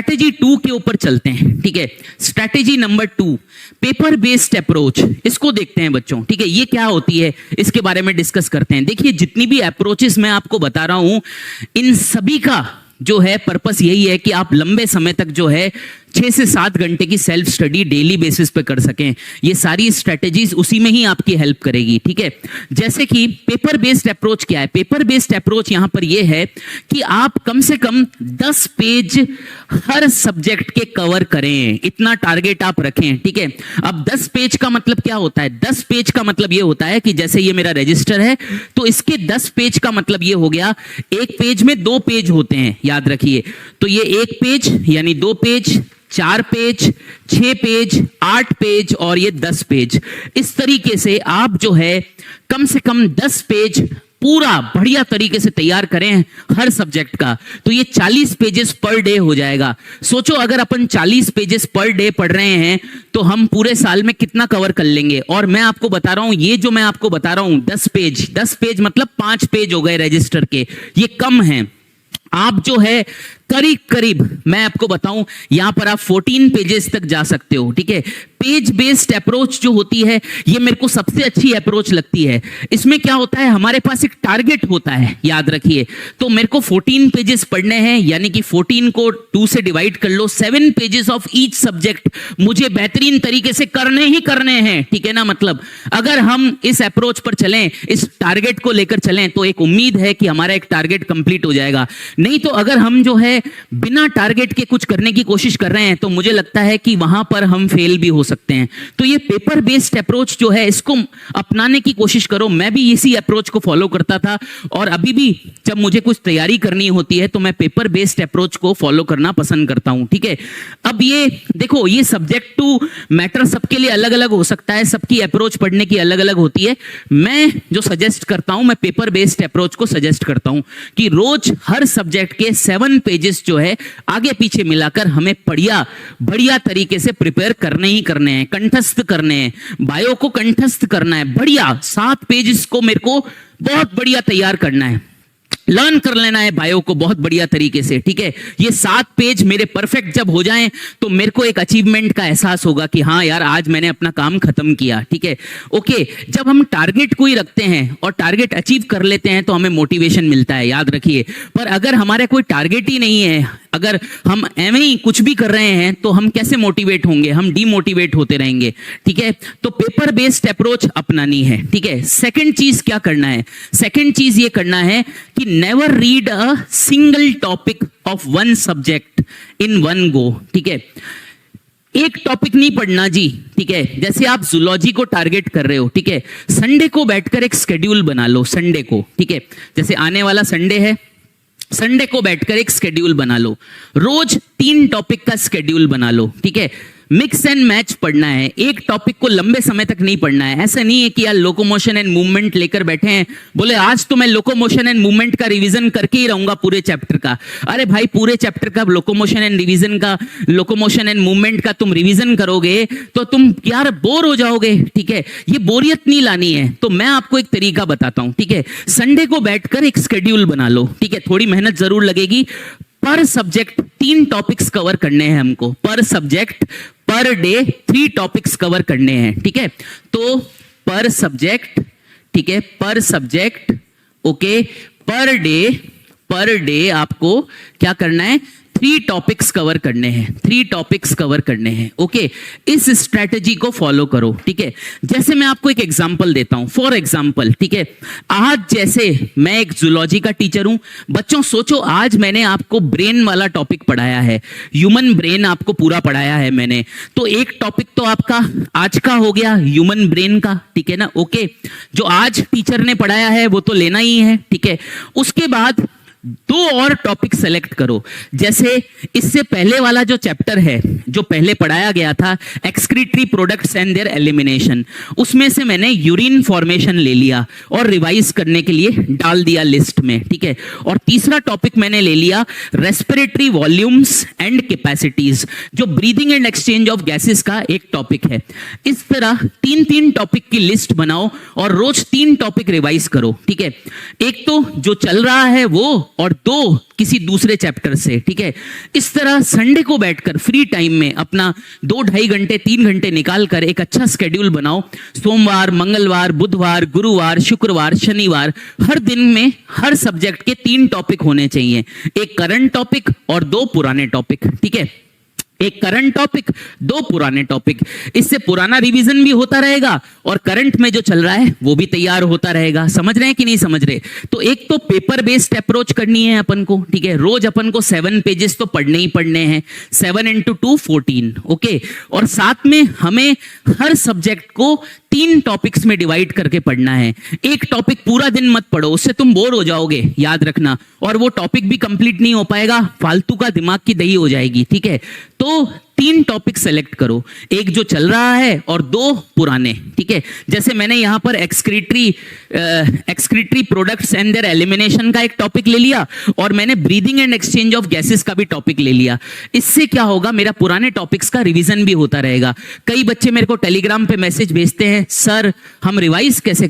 Strategy 2 के ऊपर चलते हैं, ठीक है। Strategy number 2, paper based approach, इसको देखते हैं बच्चों, ठीक है। ये क्या होती है इसके बारे में डिस्कस करते हैं। देखिए जितनी भी अप्रोचेस मैं आपको बता रहा हूं, इन सभी का जो है पर्पस यही है कि आप लंबे समय तक जो है 6 से 7 घंटे की सेल्फ स्टडी डेली बेसिस पे कर सकें। ये सारी स्ट्रेटेजीज उसी में ही आपकी हेल्प करेगी, ठीक है। जैसे कि पेपर बेस्ड अप्रोच क्या है? पेपर बेस्ड अप्रोच यहां पर ये है कि आप कम से कम 10 पेज हर सब्जेक्ट के कवर करें, इतना टारगेट आप रखें, ठीक है। अब 10 पेज का मतलब क्या होता है? 10 पेज का मतलब ये होता है कि जैसे ये मेरा रजिस्टर है तो इसके 10 पेज का मतलब ये हो गया, एक पेज में 2 पेज होते हैं, याद रखिए। तो ये 1 पेज यानी 2 पेज, 4 पेज, 6 पेज, 8 पेज और ये 10 पेज। इस तरीके से आप जो है कम से कम 10 पेज पूरा बढ़िया तरीके से तैयार करें हर सब्जेक्ट का, तो ये 40 पेजेस पर डे हो जाएगा। सोचो अगर अपन 40 पेजेस पर डे पढ़ रहे हैं तो हम पूरे साल में कितना कवर कर लेंगे। और मैं आपको बता रहा हूं, ये जो मैं आपको बता रहा हूं 10 पेज मतलब 5 पेज हो गए रजिस्टर के, ये कम है। आप जो है करीब करीब मैं आपको बताऊं यहां पर आप 14 पेजेस तक जा सकते हो, ठीक है। पेज बेस्ड अप्रोच जो होती है ये मेरे को सबसे अच्छी अप्रोच लगती है। इसमें क्या होता है, हमारे पास एक टारगेट होता है, याद रखिए। तो मेरे को 14 पेजेस पढ़ने हैं, यानी कि 14 को 2 से डिवाइड कर लो, 7 पेजेस ऑफ ईच सब्जेक्ट मुझे बेहतरीन तरीके से करने ही करने हैं, ठीक है ना। मतलब अगर हम इस अप्रोच पर चलें, इस टारगेट को लेकर चलें, तो एक उम्मीद है कि हमारा एक टारगेट कंप्लीट हो जाएगा। नहीं तो अगर हम जो है बिना टारगेट के कुछ करने की कोशिश कर रहे हैं तो मुझे लगता है कि वहां पर हम फेल भी हो सकते हैं। तो ये पेपर बेस्ड अप्रोच जो है इसको अपनाने की कोशिश करो। मैं भी इसी अप्रोच को फॉलो करता था और अभी भी जब मुझे कुछ तैयारी करनी होती है तो मैं पेपर बेस्ड अप्रोच को फॉलो करना पसंद करता हूं, ठीक है। अब ये देखो, ये सब्जेक्ट टू मैटर सबके लिए अलग अलग हो सकता है, सबकी अप्रोच पढ़ने की अलग अलग होती है। मैं जो सजेस्ट करता हूं, मैं पेपर बेस्ड अप्रोच को सजेस्ट करता हूं कि रोज हर सब्जेक्ट के 7 पेजेस जो है आगे पीछे मिलाकर हमें बढ़िया तरीके से प्रिपेयर करने ही करने हैं, कंठस्थ करने हैं। बायो को कंठस्थ करना है बढ़िया, 7 पेजेस को मेरे को बहुत बढ़िया तैयार करना है, लर्न कर लेना है बायो को बहुत बढ़िया तरीके से, ठीक है। ये 7 पेज मेरे परफेक्ट जब हो जाएं तो मेरे को एक अचीवमेंट का एहसास होगा कि हाँ यार आज मैंने अपना काम खत्म किया, ठीक है। ओके, जब हम टारगेट कोई रखते हैं और टारगेट अचीव कर लेते हैं तो हमें मोटिवेशन मिलता है, याद रखिए। पर अगर हमारे कोई टारगेट ही नहीं है, अगर हम एवं ही कुछ भी कर रहे हैं तो हम कैसे मोटिवेट होंगे, हम डीमोटिवेट होते रहेंगे, ठीक है। तो पेपर बेस्ड अप्रोच अपनानी है, ठीक है। सेकंड चीज क्या करना है? सेकंड चीज ये करना है कि never read a single topic of one subject in one go, ठीक है। एक टॉपिक नहीं पढ़ना जी, ठीक है। जैसे आप जूलॉजी को टारगेट कर रहे हो, ठीक है, संडे को बैठकर एक शेड्यूल बना लो, संडे को, ठीक है। जैसे आने वाला संडे है, संडे को बैठकर एक शेड्यूल बना लो, रोज 3 टॉपिक का शेड्यूल बना लो, ठीक है। मिक्स एंड मैच पढ़ना है, एक टॉपिक को लंबे समय तक नहीं पढ़ना है। ऐसा नहीं है कि यार लोकोमोशन एंड मूवमेंट लेकर बैठे हैं, बोले आज तो मैं लोकोमोशन एंड मूवमेंट का रिवीजन करके ही रहूंगा पूरे चैप्टर का। अरे भाई पूरे चैप्टर का लोकोमोशन एंड मूवमेंट का तुम रिवीजन करोगे तो तुम यार बोर हो जाओगे, ठीक है। ये बोरियत नहीं लानी है। तो मैं आपको एक तरीका बताता हूं, ठीक है। संडे को बैठकर एक शेड्यूल बना लो, ठीक है। थोड़ी मेहनत जरूर लगेगी। पर सब्जेक्ट 3 टॉपिक्स कवर करने हैं हमको, पर subject per day 3 topics cover करने हैं, ठीक है। तो पर सब्जेक्ट, ठीक है, पर सब्जेक्ट, ओके, पर डे आपको क्या करना है? 3 टॉपिक्स कवर करने हैं, 3 टॉपिक्स कवर करने हैं, ओके। इस स्ट्रैटेजी को फॉलो करो, ठीक है। जैसे मैं आपको एक एग्जांपल देता हूं, फॉर एग्जांपल, ठीक है। आज जैसे मैं एक जूलॉजी का टीचर हूं, बच्चों सोचो आज मैंने आपको ब्रेन वाला टॉपिक पढ़ाया है, ह्यूमन ब्रेन आपको पूरा पढ़ाया है मैंने। तो एक टॉपिक तो आपका आज का हो गया ह्यूमन ब्रेन का, ठीक है ना, ओके। जो आज टीचर ने पढ़ाया है वो तो लेना ही है, ठीक है। उसके बाद 2 और टॉपिक सेलेक्ट करो। जैसे इससे पहले वाला जो चैप्टर है जो पहले पढ़ाया गया था, excretory products and there elimination, उसमें से मैंने यूरिन फॉर्मेशन ले लिया और रिवाइज करने के लिए डाल दिया लिस्ट में, ठीक है। और तीसरा टॉपिक मैंने ले लिया रेस्पिरेटरी वॉल्यूम्स एंड कैपेसिटीज, जो breathing and exchange of gases का एक टॉपिक है। इस तरह 3-3 टॉपिक की लिस्ट बनाओ और रोज 3 टॉपिक रिवाइज करो, ठीक है। एक तो जो चल रहा है वो, और 2 किसी दूसरे चैप्टर से, ठीक है। इस तरह संडे को बैठकर फ्री टाइम में अपना 2-2.5 घंटे 3 घंटे निकाल कर एक अच्छा स्केड्यूल बनाओ। सोमवार, मंगलवार, बुधवार, गुरुवार, शुक्रवार, शनिवार, हर दिन में हर सब्जेक्ट के 3 टॉपिक होने चाहिए, एक करंट टॉपिक और 2 पुराने टॉपिक, ठीक है। एक करंट टॉपिक, 2 पुराने टॉपिक। इससे पुराना रिवीजन भी होता रहेगा और करंट में जो चल रहा है वो भी तैयार होता रहेगा। समझ रहे हैं कि नहीं समझ रहे? तो एक तो पेपर बेस्ड अप्रोच करनी है अपन को, ठीक है। रोज अपन को 7 पेजेस तो पढ़ने ही पढ़ने हैं, 7 × 2 14, ओके। और साथ में हमें हर सब्जेक्ट को 3 टॉपिक्स में डिवाइड करके पढ़ना है। एक टॉपिक पूरा दिन मत पढ़ो, उससे तुम बोर हो जाओगे, याद रखना, और वो टॉपिक भी कंप्लीट नहीं हो पाएगा, फालतू का दिमाग की दही हो जाएगी, ठीक है। तो 3 टॉपिक सेलेक्ट करो, एक जो चल रहा है और 2 पुराने, ठीक है। जैसे मैंने यहां पर excretory products and there elimination का एक टॉपिक ले लिया और मैंने breathing and exchange of gases का भी टॉपिक ले लिया। इससे क्या होगा, मेरा पुराने टॉपिक्स का रिवीजन भी होता रहेगा। कई बच्चे मेरे को टेलीग्राम पे मैसेज भेजते हैं, सर हम रिवाइज कैसे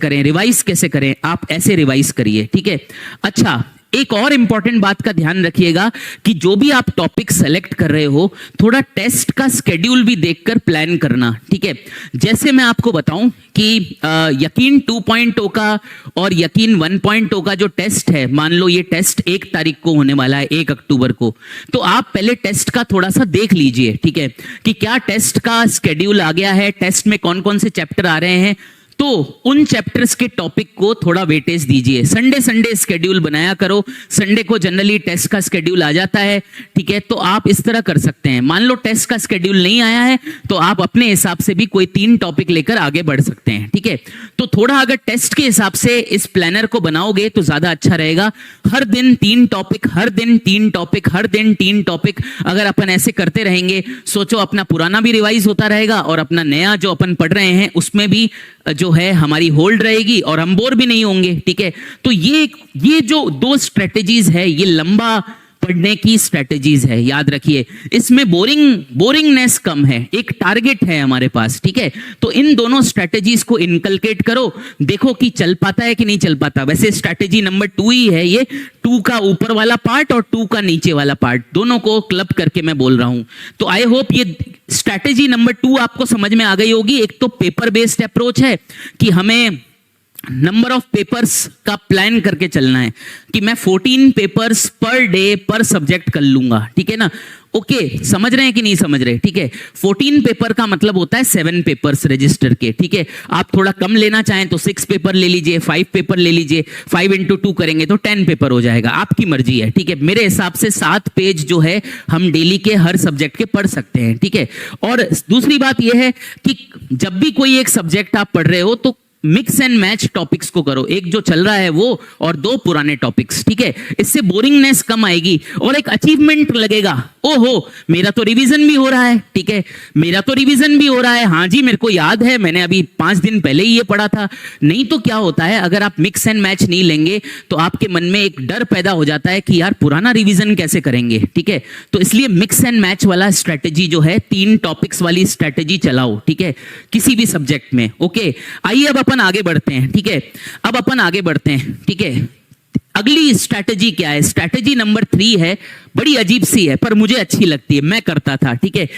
करें? आप ऐसे रिवाइज करिए, ठीक है। अच्छा, एक और इंपॉर्टेंट बात का ध्यान रखिएगा कि जो भी आप टॉपिक सेलेक्ट कर रहे हो, थोड़ा टेस्ट का स्केड्यूल भी देखकर प्लान करना, ठीक है। जैसे मैं आपको बताऊं कि यकीन 2.0 का और यकीन 1.0 का जो टेस्ट है, मान लो ये टेस्ट 1 तारीख को होने वाला है, 1 अक्टूबर को, तो आप पहले टेस्ट का थोड़ा सा देख लीजिए, ठीक है, कि क्या टेस्ट का स्केड्यूल आ गया है, टेस्ट में कौन कौन से चैप्टर आ रहे हैं। तो उन चैप्टर्स के टॉपिक को थोड़ा वेटेज दीजिए। संडे स्केड्यूल बनाया करो, संडे को जनरली टेस्ट का स्केड्यूल आ जाता है, ठीक है। तो आप इस तरह कर सकते हैं, मान लो टेस्ट का स्केड्यूल नहीं आया है तो आप अपने हिसाब से भी कोई 3 टॉपिक लेकर आगे बढ़ सकते हैं, ठीक है। तो थोड़ा अगर टेस्ट के हिसाब से इस प्लानर को बनाओगे तो ज्यादा अच्छा रहेगा। हर दिन 3 टॉपिक, हर दिन 3 टॉपिक, हर दिन 3 टॉपिक, अगर अपन ऐसे करते रहेंगे, सोचो अपना पुराना भी रिवाइज होता रहेगा और अपना नया जो अपन पढ़ रहे हैं उसमें भी जो है हमारी होल्ड रहेगी और हम बोर भी नहीं होंगे, ठीक है। तो ये जो 2 स्ट्रेटेजीज है, ये लंबा पढ़ने की स्ट्रेटेजीज है, याद रखिए। इसमें बोरिंगनेस कम है, एक टारगेट है हमारे पास, ठीक है। तो इन दोनों स्ट्रेटेजीज को इनकलकेट करो, देखो कि चल पाता है कि नहीं चल पाता। वैसे स्ट्रेटेजी नंबर 2 ही है ये, 2 का ऊपर वाला पार्ट और 2 का नीचे वाला पार्ट, दोनों को क्लब करके मैं बोल रहा हूं। तो आई होप ये स्ट्रेटेजी नंबर 2 आपको समझ में आ गई होगी। एक तो पेपर बेस्ड अप्रोच है कि हमें नंबर ऑफ पेपर्स का प्लान करके चलना है कि मैं 14 पेपर्स पर डे पर सब्जेक्ट कर लूंगा, ठीक है ना। ओके, समझ रहे हैं कि नहीं समझ रहे? ठीक है, 14 पेपर का मतलब होता है 7 पेपर्स रजिस्टर के, ठीक है। आप थोड़ा कम लेना चाहें तो 6 पेपर ले लीजिए, 5 पेपर ले लीजिए, 5 × 2 करेंगे तो 10 पेपर हो जाएगा, आपकी मर्जी है, ठीक है। मेरे हिसाब से 7 पेज जो है हम डेली के हर सब्जेक्ट के पढ़ सकते हैं, ठीक है। और दूसरी बात यह है कि जब भी कोई एक सब्जेक्ट आप पढ़ रहे हो तो मिक्स एंड मैच टॉपिक्स को करो, एक जो चल रहा है वो और 2 पुराने टॉपिक्स, ठीक है। इससे बोरिंगनेस कम आएगी और एक अचीवमेंट लगेगा, ओहो मेरा तो रिवीजन भी हो रहा है, ठीक है, मेरा तो रिवीजन भी हो रहा है, हाँ जी मेरे को याद है, मैंने अभी 5 दिन पहले ही ये पढ़ा था। नहीं तो क्या होता है, अगर आप मिक्स एंड मैच नहीं लेंगे तो आपके मन में एक डर पैदा हो जाता है कि यार पुराना रिवीजन कैसे करेंगे, ठीक है। तो इसलिए मिक्स एंड मैच वाला स्ट्रेटेजी जो है, 3 टॉपिक्स वाली स्ट्रेटेजी चलाओ, ठीक है, किसी भी सब्जेक्ट में। ओके, आइए अब अपन आगे बढ़ते हैं, ठीक है। अब अपन आगे बढ़ते हैं, ठीक है। अगली स्ट्रैटेजी क्या है? स्ट्रैटेजी नंबर 3 है, बड़ी अजीब सी है पर मुझे अच्छी लगती है, मैं करता था, ठीक है।